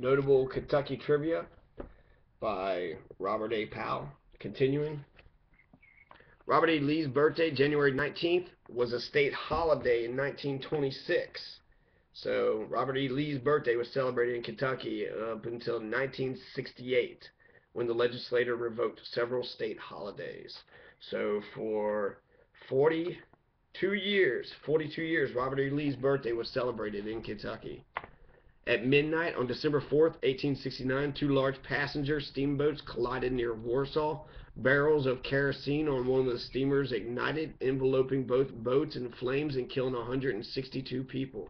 Notable Kentucky trivia by Robert A. Powell. Continuing. Robert E. Lee's birthday, January 19th, was a state holiday in 1926. So Robert E. Lee's birthday was celebrated in Kentucky up until 1968, when the legislature revoked several state holidays. So for 42 years, Robert E. Lee's birthday was celebrated in Kentucky. At midnight on December 4th, 1869, two large passenger steamboats collided near Warsaw. Barrels of kerosene on one of the steamers ignited, enveloping both boats in flames and killing 162 people.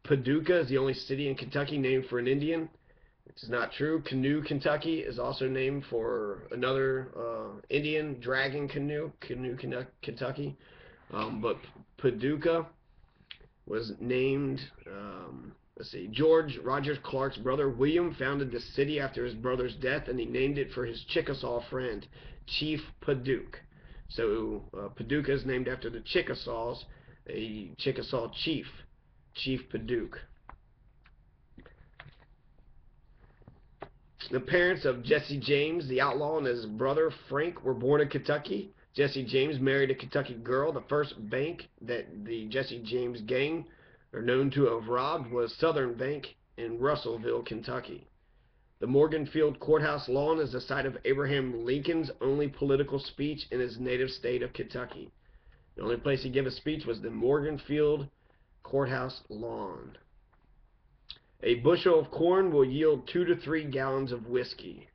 Paducah is the only city in Kentucky named for an Indian. It's not true. Canoe, Kentucky is also named for another Indian, Dragon Canoe, Kentucky. But Paducah was named, let's see, George Rogers Clark's brother William founded the city after his brother's death, and he named it for his Chickasaw friend, Chief Paducah. So Paducah is named after the Chickasaws, a Chickasaw chief, Chief Paducah. The parents of Jesse James, the outlaw, and his brother Frank were born in Kentucky. Jesse James married a Kentucky girl. The first bank that the Jesse James gang are known to have robbed was Southern Bank in Russellville, Kentucky. The Morganfield Courthouse lawn is the site of Abraham Lincoln's only political speech in his native state of Kentucky. The only place he gave a speech was the Morganfield Courthouse lawn. A bushel of corn will yield 2 to 3 gallons of whiskey.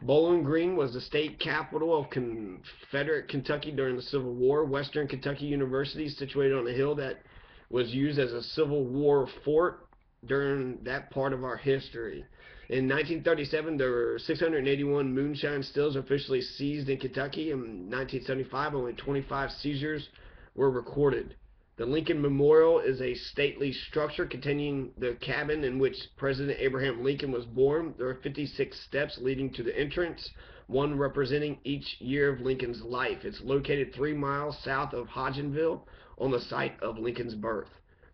Bowling Green was the state capital of Confederate Kentucky during the Civil War. Western Kentucky University is situated on a hill that was used as a Civil War fort during that part of our history. In 1937, there were 681 moonshine stills officially seized in Kentucky. In 1975, only 25 seizures were recorded. The Lincoln Memorial is a stately structure containing the cabin in which President Abraham Lincoln was born. There are 56 steps leading to the entrance, one representing each year of Lincoln's life. It's located 3 miles south of Hodgenville on the site of Lincoln's birth.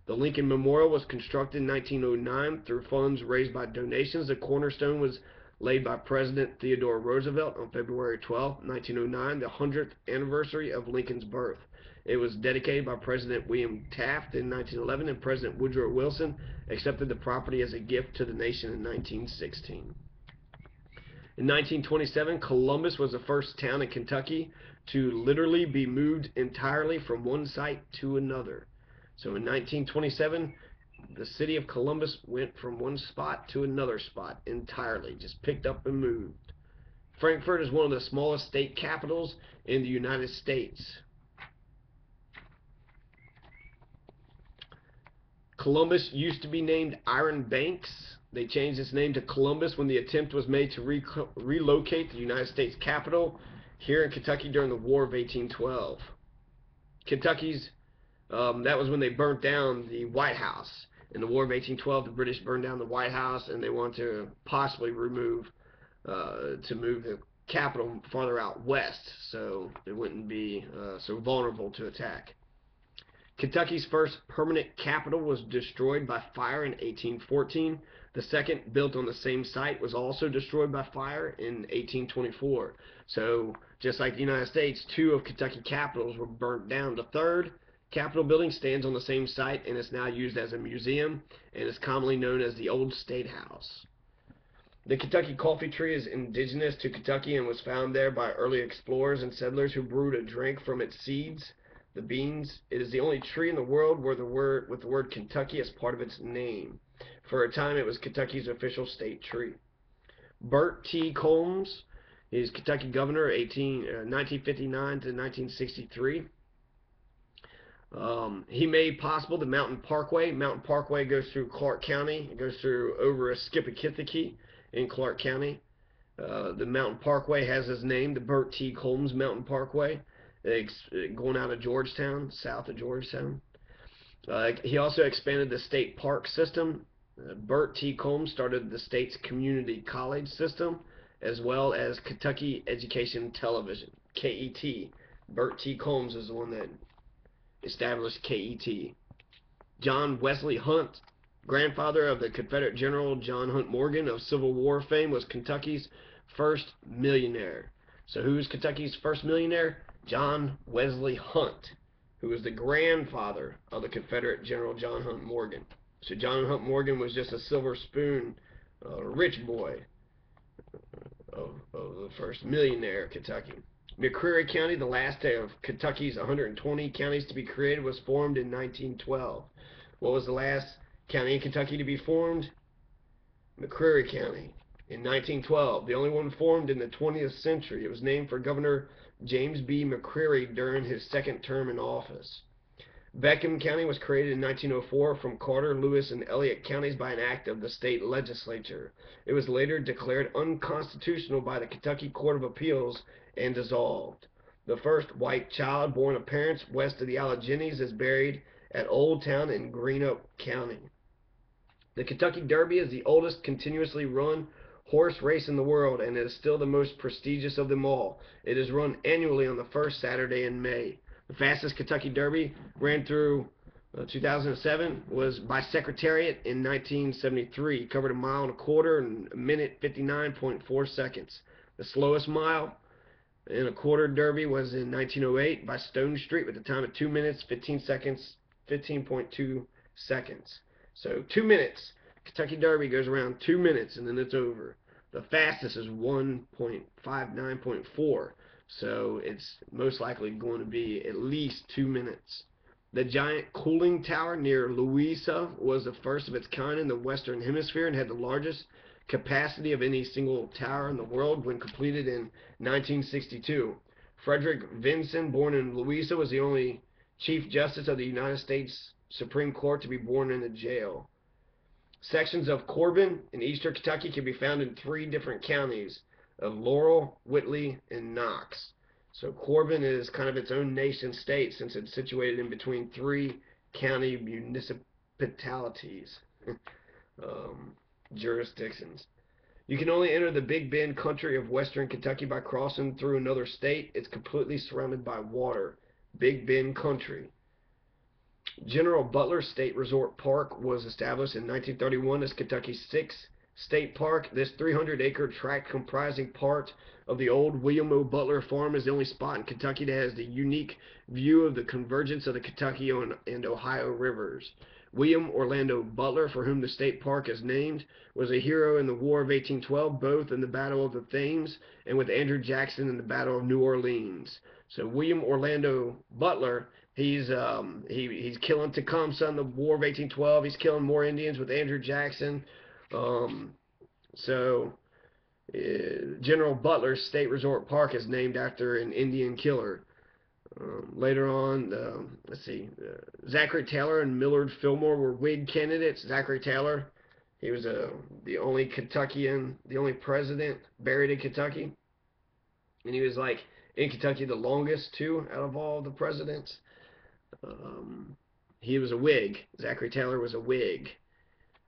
The Lincoln Memorial was constructed in 1909 through funds raised by donations. The cornerstone was laid by President Theodore Roosevelt on February 12, 1909, the 100th anniversary of Lincoln's birth. It was dedicated by President William Taft in 1911, and President Woodrow Wilson accepted the property as a gift to the nation in 1916. In 1927, Columbus was the first town in Kentucky to literally be moved entirely from one site to another. So in 1927, the city of Columbus went from one spot to another spot entirely, just picked up and moved. Frankfort is one of the smallest state capitals in the United States. Columbus used to be named Iron Banks. They changed its name to Columbus when the attempt was made to relocate the United States capital here in Kentucky during the War of 1812. Kentucky's, that was when they burnt down the White House. In the War of 1812, the British burned down the White House, and they wanted to possibly move the capital farther out west so it wouldn't be so vulnerable to attack. Kentucky's first permanent capital was destroyed by fire in 1814. The second, built on the same site, was also destroyed by fire in 1824. So, just like the United States, 2 of Kentucky capitals were burnt down. The third Capitol building stands on the same site and is now used as a museum and is commonly known as the Old State House. The Kentucky coffee tree is indigenous to Kentucky and was found there by early explorers and settlers who brewed a drink from its seeds. The beans. It is the only tree in the world with the word Kentucky as part of its name. For a time, it was Kentucky's official state tree. Bert T. Combs is Kentucky governor 1959 to 1963. He made possible the Mountain Parkway. Mountain Parkway goes through Clark County. It goes through over Skippakithiki in Clark County. The Mountain Parkway has his name, the Bert T. Combs Mountain Parkway. Going out of Georgetown, south of Georgetown. He also expanded the state park system. Bert T. Combs started the state's community college system, as well as Kentucky Education Television, KET. Bert T. Combs is the one that established KET. John Wesley Hunt grandfather of the Confederate General John Hunt Morgan of Civil War fame, was Kentucky's first millionaire. So who was Kentucky's first millionaire? John Wesley Hunt, who was the grandfather of the Confederate General John Hunt Morgan. So John Hunt Morgan was just a silver spoon rich boy of the first millionaire of Kentucky. McCreary County, the last of Kentucky's 120 counties to be created, was formed in 1912. What was the last county in Kentucky to be formed? McCreary County in 1912, the only one formed in the 20th century. It was named for Governor James B. McCreary during his second term in office. Beckham County was created in 1904 from Carter, Lewis, and Elliott counties by an act of the state legislature. It was later declared unconstitutional by the Kentucky Court of Appeals and dissolved. The first white child born of parents west of the Alleghenies is buried at Old Town in Greenup County. The Kentucky Derby is the oldest continuously run horse race in the world, and it is still the most prestigious of them all. It is run annually on the first Saturday in May. The fastest Kentucky Derby ran through 2007 was by Secretariat in 1973. It covered 1.25 miles in 1:59.4 seconds. The slowest mile in a quarter derby was in 1908 by Stone Street with a time of 2 minutes 15 seconds, 15.2 seconds. So 2 minutes. Kentucky Derby goes around 2 minutes and then it's over. The fastest is 1:59.4. So it's most likely going to be at least 2 minutes. The giant cooling tower near Louisa was the first of its kind in the Western Hemisphere and had the largest capacity of any single tower in the world when completed in 1962. Frederick Vinson, born in Louisa, was the only Chief Justice of the United States Supreme Court to be born in a jail. Sections of Corbin in eastern Kentucky can be found in 3 different counties of Laurel, Whitley, and Knox. So Corbin is kind of its own nation state since it's situated in between 3 county municipalities, jurisdictions. You can only enter the Big Bend country of western Kentucky by crossing through another state. It's completely surrounded by water. Big Bend country. General Butler State Resort Park was established in 1931 as Kentucky's 6th state park. This 300-acre tract comprising part of the old William O. Butler Farm is the only spot in Kentucky that has the unique view of the convergence of the Kentucky and Ohio rivers. William Orlando Butler, for whom the state park is named, was a hero in the War of 1812, both in the Battle of the Thames and with Andrew Jackson in the Battle of New Orleans. So William Orlando Butler, he's killing Tecumseh in the War of 1812. He's killing more Indians with Andrew Jackson. General Butler's State Resort Park is named after an Indian killer. Later on, Zachary Taylor and Millard Fillmore were Whig candidates. Zachary Taylor, he was the only Kentuckian, the only president buried in Kentucky. And he was like in Kentucky the longest too out of all the presidents. He was a Whig. Zachary Taylor was a Whig.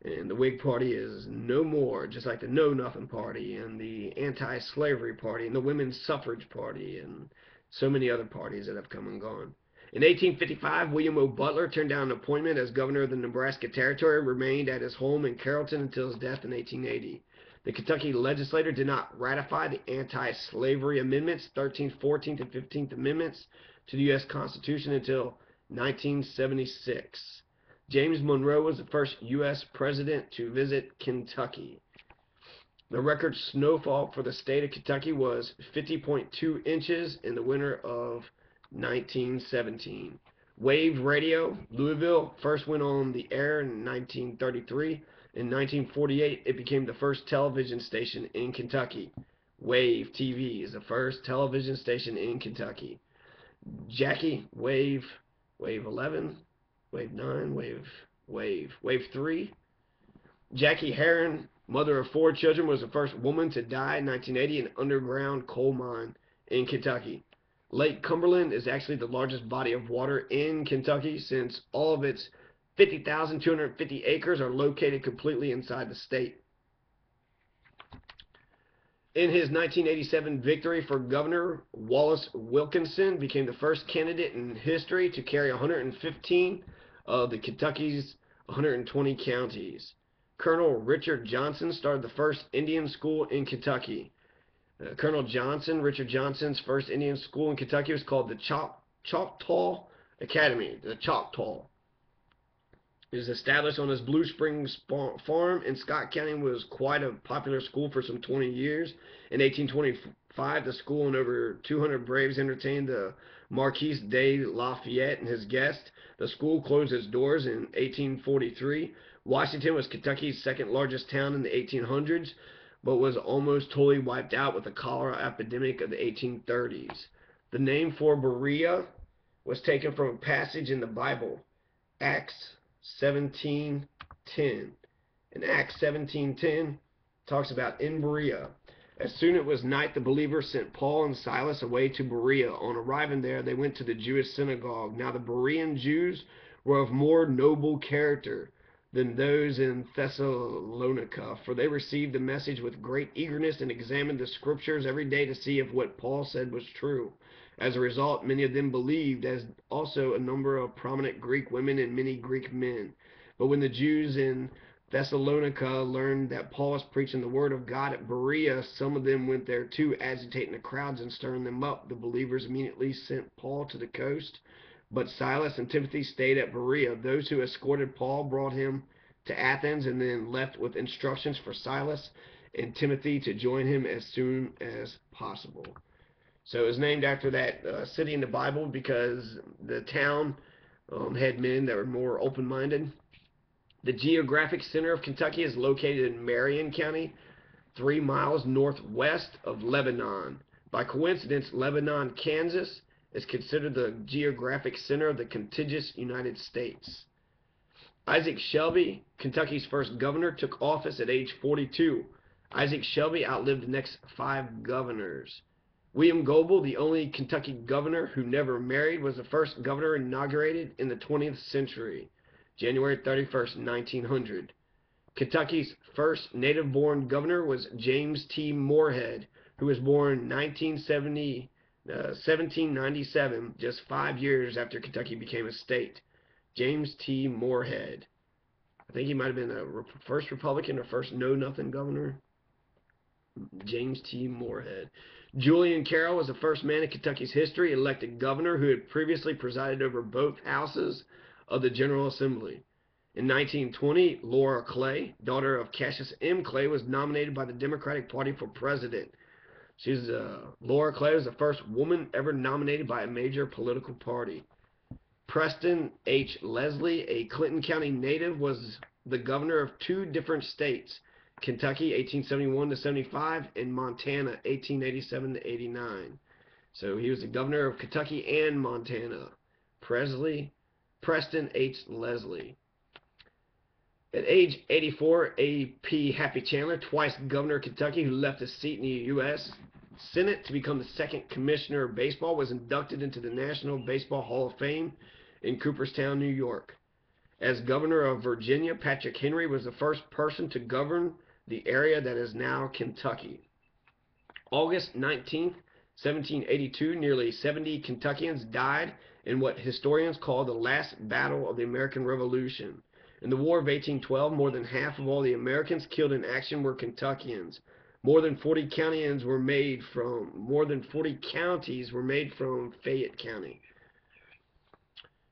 And the Whig Party is no more, just like the Know Nothing Party and the Anti-Slavery Party and the Women's Suffrage Party and so many other parties that have come and gone. In 1855, William O. Butler turned down an appointment as governor of the Nebraska Territory and remained at his home in Carrollton until his death in 1880. The Kentucky legislature did not ratify the Anti-Slavery Amendments, 13th, 14th, and 15th Amendments to the U.S. Constitution until 1976. James Monroe was the first U.S. president to visit Kentucky. The record snowfall for the state of Kentucky was 50.2 inches in the winter of 1917. Wave Radio, Louisville, first went on the air in 1933. In 1948, it became the first television station in Kentucky. Wave TV is the first television station in Kentucky. Jackie, Wave 11, Wave 9, Wave 3. Jackie Herron, mother of 4 children, was the first woman to die in 1980 in an underground coal mine in Kentucky. Lake Cumberland is actually the largest body of water in Kentucky since all of its 50,250 acres are located completely inside the state. In his 1987 victory for governor, Wallace Wilkinson became the first candidate in history to carry 115 of Kentucky's 120 counties. Colonel Richard Johnson started the first Indian school in Kentucky. Colonel Johnson, Richard Johnson's first Indian school in Kentucky was called the Choctaw Academy. The Choctaw. It was established on his Blue Springs farm in Scott County and was quite a popular school for some 20 years. In 1825, the school and over 200 braves entertained the Marquis de Lafayette and his guests. The school closed its doors in 1843. Washington was Kentucky's second largest town in the 1800s, but was almost totally wiped out with the cholera epidemic of the 1830s. The name for Berea was taken from a passage in the Bible, Acts 17:10. In Acts 17:10 talks about in Berea. As soon as it was night, the believers sent Paul and Silas away to Berea. On arriving there, they went to the Jewish synagogue. Now the Berean Jews were of more noble character than those in Thessalonica, for they received the message with great eagerness and examined the scriptures every day to see if what Paul said was true. As a result, many of them believed, as also a number of prominent Greek women and many Greek men. But when the Jews in Thessalonica learned that Paul was preaching the word of God at Berea, some of them went there too, agitating the crowds and stirring them up. The believers immediately sent Paul to the coast, but Silas and Timothy stayed at Berea. Those who escorted Paul brought him to Athens and then left with instructions for Silas and Timothy to join him as soon as possible. So it was named after that city in the Bible because the town had men that were more open-minded. The geographic center of Kentucky is located in Marion County, 3 miles northwest of Lebanon. By coincidence, Lebanon, Kansas is considered the geographic center of the contiguous United States. Isaac Shelby, Kentucky's first governor, took office at age 42. Isaac Shelby outlived the next 5 governors. William Goebel, the only Kentucky governor who never married, was the first governor inaugurated in the 20th century, January 31st, 1900. Kentucky's first native-born governor was James T. Moorhead, who was born 1797, just 5 years after Kentucky became a state. James T. Moorhead. I think he might have been the first Republican or first know-nothing governor. James T. Moorhead. Julian Carroll was the first man in Kentucky's history elected governor who had previously presided over both houses of the General Assembly. In 1920, Laura Clay, daughter of Cassius M. Clay, was nominated by the Democratic Party for president. Laura Clay was the first woman ever nominated by a major political party. Preston H. Leslie, a Clinton County native, was the governor of 2 different states, Kentucky 1871 to 75 and Montana 1887 to 89. So he was the governor of Kentucky and Montana. Preston H. Leslie. At age 84, A.P. Happy Chandler, twice governor of Kentucky, who left his seat in the U.S. Senate to become the second commissioner of baseball, was inducted into the National Baseball Hall of Fame in Cooperstown, New York. As governor of Virginia, Patrick Henry was the first person to govern the area that is now Kentucky. August 19th, 1782, nearly 70 Kentuckians died in what historians call the last battle of the American Revolution. In the War of 1812, more than half of all the Americans killed in action were Kentuckians. More than 40 counties were made from Fayette County.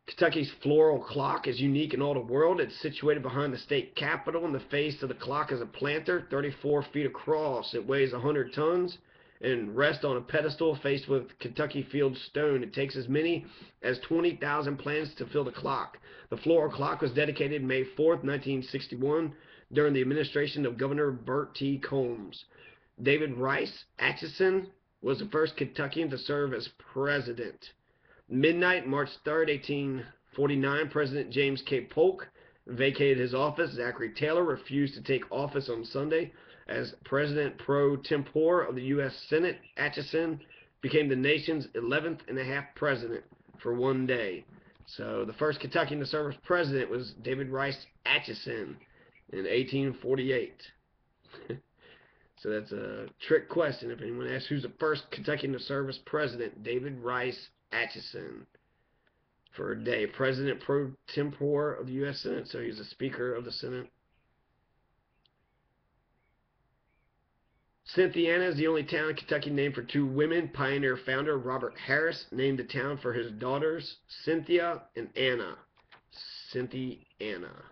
Kentucky's floral clock is unique in all the world. It's situated behind the state capitol, and the face of the clock is a planter, 34 feet across. It weighs 100 tons and rests on a pedestal faced with Kentucky field stone. It takes as many as 20,000 plants to fill the clock. The floral clock was dedicated May 4th, 1961, during the administration of Governor Bert T. Combs. David Rice Atchison was the first Kentuckian to serve as president. Midnight, March 3rd, 1849, President James K. Polk vacated his office. Zachary Taylor refused to take office on Sunday. As president pro tempore of the U.S. Senate, Atchison became the nation's 11th and a half president for one day. So the first Kentuckian to serve as president was David Rice Atchison in 1848. So that's a trick question. If anyone asks who's the first Kentuckian to serve as president, David Rice Atchison. for a day. President pro tempore of the U.S. Senate, so he's the Speaker of the Senate. Cynthiana is the only town in Kentucky named for two women. Pioneer founder Robert Harris named the town for his daughters, Cynthia and Anna. Cynthiana.